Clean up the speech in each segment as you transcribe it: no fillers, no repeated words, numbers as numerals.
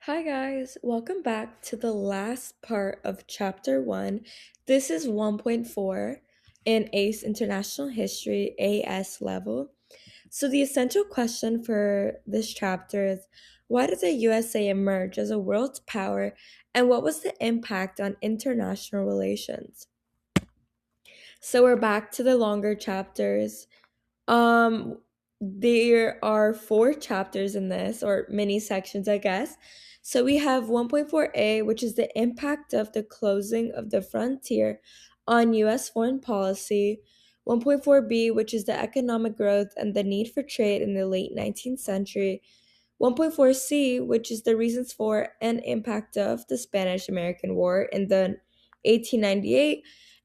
Hi, guys. Welcome back to the last part of Chapter 1. This is 1.4 in AICE International History AS level. So, the essential question for this chapter is, why did the USA emerge as a world power, and what was the impact on international relations? So, we're back to the longer chapters. There are four chapters in this, or mini sections, I guess. So we have 1.4a, which is the impact of the closing of the frontier on U.S. foreign policy. 1.4b, which is the economic growth and the need for trade in the late 19th century. 1.4c, which is the reasons for and impact of the Spanish American War in the 1898.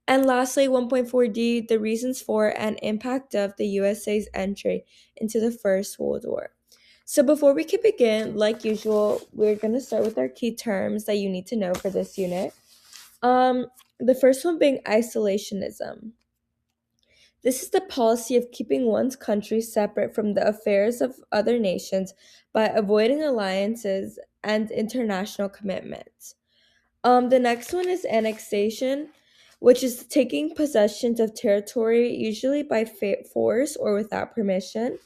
And lastly, 1.4d, the reasons for and impact of the USA's entry into the First World War. So before we can begin, like usual, we're going to start with our key terms that you need to know for this unit. Um, the first one being isolationism. This is the policy of keeping one's country separate from the affairs of other nations by avoiding alliances and international commitments. The next one is annexation, which is taking possession of territory, usually by force or without permission.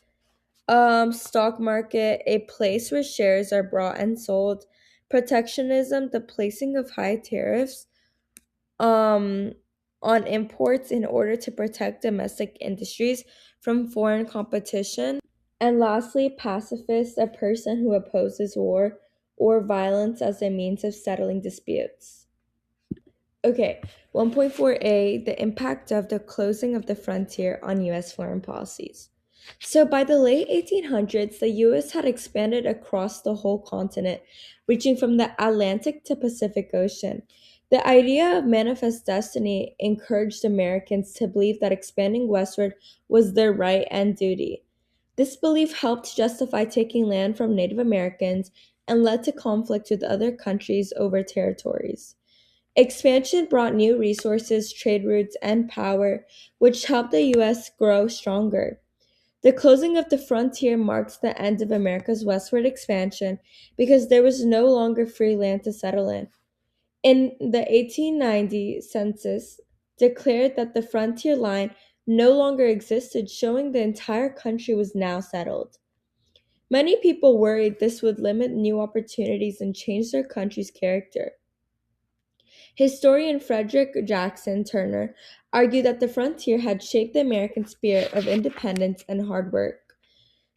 Stock market, a place where shares are bought and sold. Protectionism, the placing of high tariffs um, on imports in order to protect domestic industries from foreign competition. And lastly, pacifist, a person who opposes war or violence as a means of settling disputes. Okay, 1.4a, the impact of the closing of the frontier on U.S. foreign policies. So by the late 1800s, the U.S. had expanded across the whole continent, reaching from the Atlantic to Pacific Ocean. The idea of manifest destiny encouraged Americans to believe that expanding westward was their right and duty. This belief helped justify taking land from Native Americans and led to conflict with other countries over territories. Expansion brought new resources, trade routes, and power, which helped the U.S. grow stronger. The closing of the frontier marked the end of America's westward expansion because there was no longer free land to settle in. In the 1890 census, declared that the frontier line no longer existed, showing the entire country was now settled. Many people worried this would limit new opportunities and change their country's character. Historian Frederick Jackson Turner argued that the frontier had shaped the American spirit of independence and hard work.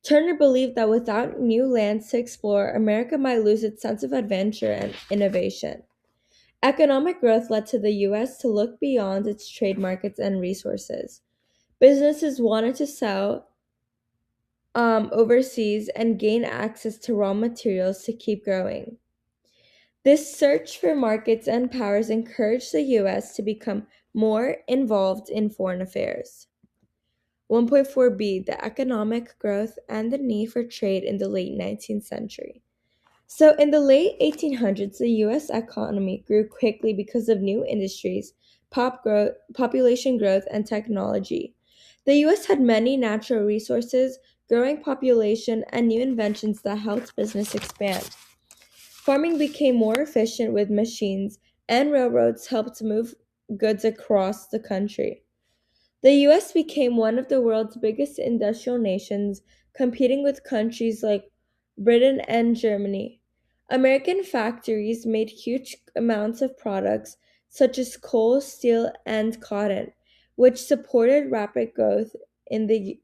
Turner believed that without new lands to explore, America might lose its sense of adventure and innovation. Economic growth led to the U.S. to look beyond its trade markets and resources. Businesses wanted to sell overseas and gain access to raw materials to keep growing. This search for markets and powers encouraged the U.S. to become more involved in foreign affairs. 1.4b, the economic growth and the need for trade in the late 19th century. So, in the late 1800s, the U.S. economy grew quickly because of new industries, population growth, and technology. The U.S. had many natural resources, growing population, and new inventions that helped business expand. Farming became more efficient with machines, and railroads helped move goods across the country. The U.S. became one of the world's biggest industrial nations, competing with countries like Britain and Germany. American factories made huge amounts of products such as coal, steel, and cotton, which supported in the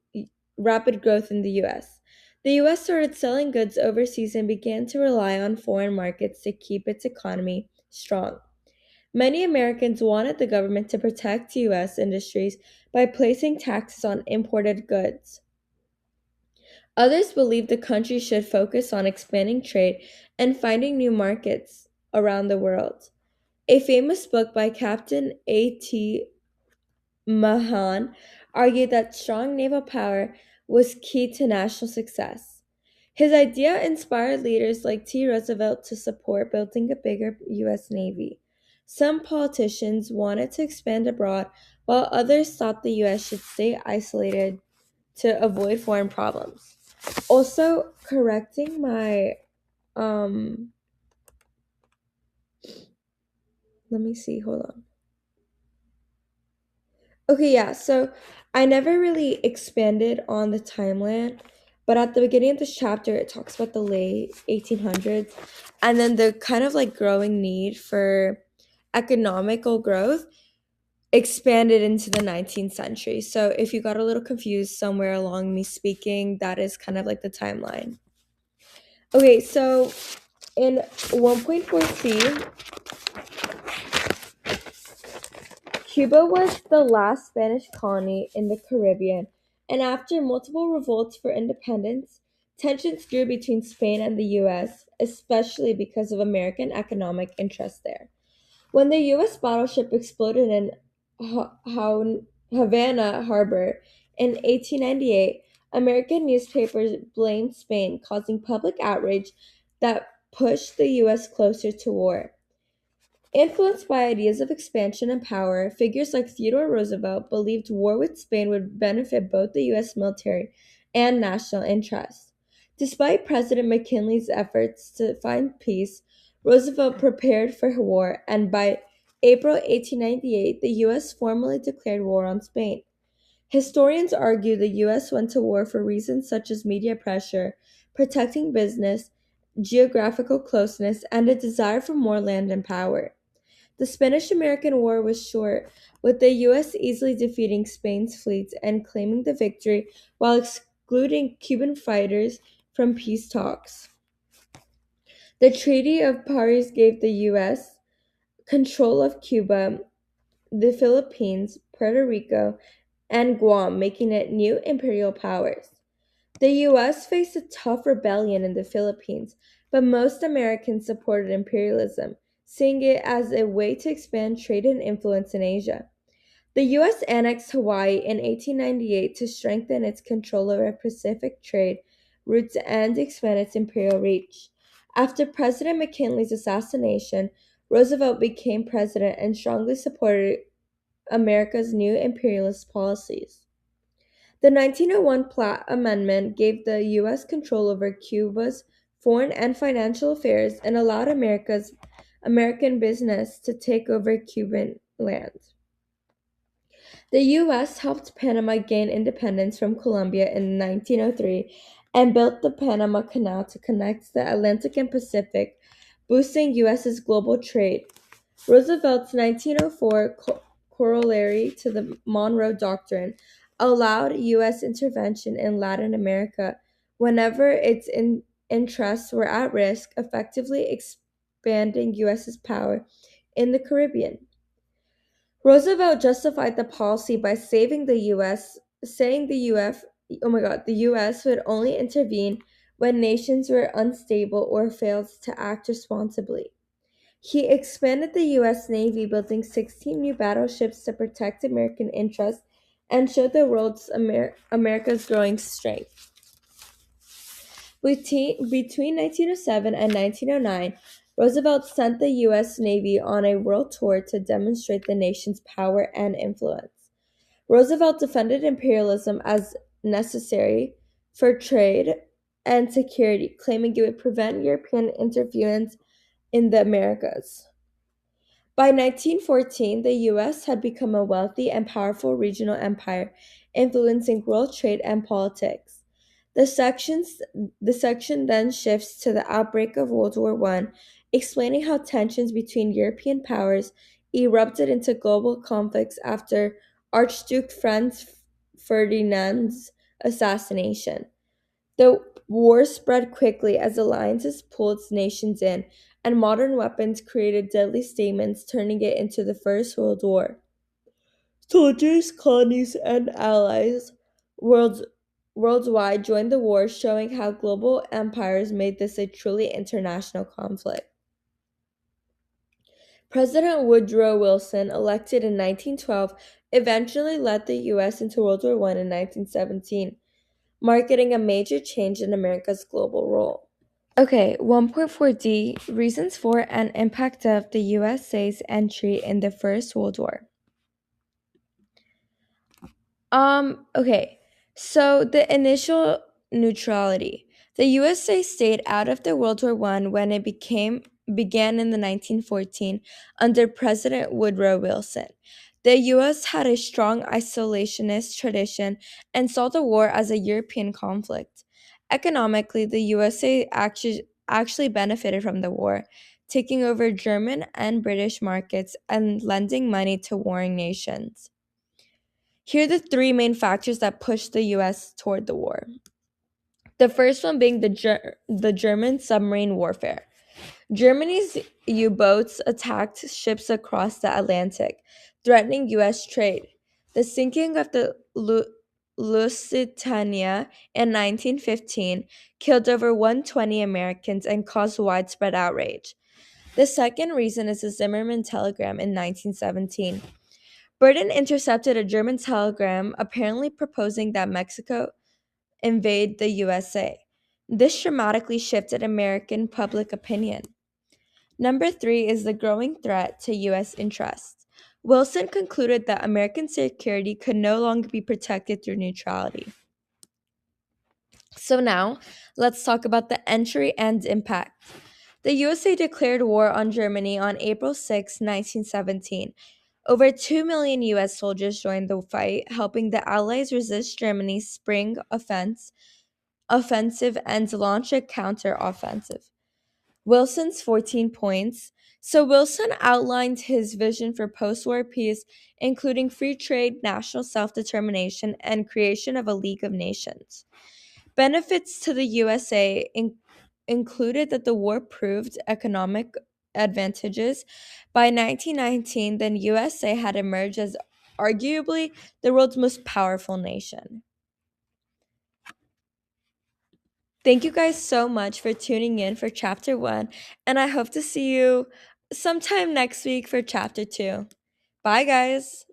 rapid growth in the U.S. The U.S. started selling goods overseas and began to rely on foreign markets to keep its economy strong. Many Americans wanted the government to protect U.S. industries by placing taxes on imported goods. Others believed the country should focus on expanding trade and finding new markets around the world. A famous book by Captain A.T. Mahan argued that strong naval power was key to national success. His idea inspired leaders like T. Roosevelt to support building a bigger U.S. Navy. Some politicians wanted to expand abroad, while others thought the U.S. should stay isolated to avoid foreign problems. Also, correcting my um let me see, hold on. Okay, yeah, so I never really expanded on the timeline, but at the beginning of this chapter, it talks about the late 1800s and then the kind of like growing need for economical growth expanded into the 19th century. So if you got a little confused somewhere along me speaking, that is kind of like the timeline. Okay, so in 1.4c, Cuba was the last Spanish colony in the Caribbean, and after multiple revolts for independence, tensions grew between Spain and the US, especially because of American economic interests there. When the US battleship exploded in Havana Harbor in 1898, American newspapers blamed Spain, causing public outrage that pushed the US closer to war. Influenced by ideas of expansion and power, figures like Theodore Roosevelt believed war with Spain would benefit both the US military and national interests. Despite President McKinley's efforts to find peace, Roosevelt prepared for war, and by April 1898, the US formally declared war on Spain. Historians argue the US went to war for reasons such as media pressure, protecting business, geographical closeness, and a desire for more land and power. The Spanish American War was short, with the US easily defeating Spain's fleets and claiming the victory while excluding Cuban fighters from peace talks. The Treaty of Paris gave the US control of Cuba, the Philippines, Puerto Rico, and Guam, making it new imperial powers. The US faced a tough rebellion in the Philippines, but most Americans supported imperialism, seeing it as a way to expand trade and influence in Asia. The US annexed Hawaii in 1898 to strengthen its control over Pacific trade routes and expand its imperial reach. After President McKinley's assassination, Roosevelt became president and strongly supported America's new imperialist policies. The 1901 Platt Amendment gave the U.S. control over Cuba's foreign and financial affairs and allowed American business to take over Cuban land. The U.S. helped Panama gain independence from Colombia in 1903 and built the Panama Canal to connect the Atlantic and Pacific, boosting U.S.'s global trade. Roosevelt's 1904 corollary to the Monroe Doctrine allowed U.S. intervention in Latin America whenever its interests were at risk, effectively expanding U.S.'s power in the Caribbean. Roosevelt justified the policy by saving the U.S., saying the U.S. would only intervene when nations were unstable or failed to act responsibly. He expanded the U.S. Navy, building 16 new battleships to protect American interests and showed the world America's growing strength. Between 1907 and 1909, Roosevelt sent the U.S. Navy on a world tour to demonstrate the nation's power and influence. Roosevelt defended imperialism as necessary for trade and security, claiming it would prevent European interference in the Americas. By 1914, the U.S. had become a wealthy and powerful regional empire, influencing world trade and politics. The, sections, the section then shifts to the outbreak of World War I, explaining how tensions between European powers erupted into global conflicts after Archduke Franz Ferdinand's assassination. The war spread quickly as alliances pulled nations in, and modern weapons created deadly statements, turning it into the First World War. Soldiers, colonies, and allies worldwide joined the war, showing how global empires made this a truly international conflict. President Woodrow Wilson, elected in 1912, eventually led the U.S. into World War I in 1917, marking a major change in America's global role. Okay, 1.4d Reasons for and impact of the USA's entry in the First World War. Okay. So the initial neutrality. The USA stayed out of the World War I when it became began in the 1914 under President Woodrow Wilson. The US had a strong isolationist tradition and saw the war as a European conflict. Economically, the USA actually benefited from the war, taking over German and British markets and lending money to warring nations. Here are the three main factors that pushed the US toward the war. The first one being the German submarine warfare. Germany's U boats attacked ships across the Atlantic, threatening U.S. trade. The sinking of the Lusitania in 1915 killed over 120 Americans and caused widespread outrage. The second reason is the Zimmermann telegram in 1917. Britain intercepted a German telegram apparently proposing that Mexico invade the USA. This dramatically shifted American public opinion. Number three is the growing threat to U.S. interests. Wilson concluded that American security could no longer be protected through neutrality. So now, let's talk about the entry and impact. The USA declared war on Germany on April 6, 1917. Over 2 million US soldiers joined the fight, helping the Allies resist Germany's spring offensive and launch a counter-offensive. Wilson's 14 points. So Wilson outlined his vision for post-war peace, including free trade, national self-determination, and creation of a League of Nations. Benefits to the USA included that the war proved economic advantages. By 1919, the USA had emerged as arguably the world's most powerful nation. Thank you guys so much for tuning in for chapter 1, and I hope to see you sometime next week for chapter 2. Bye, guys.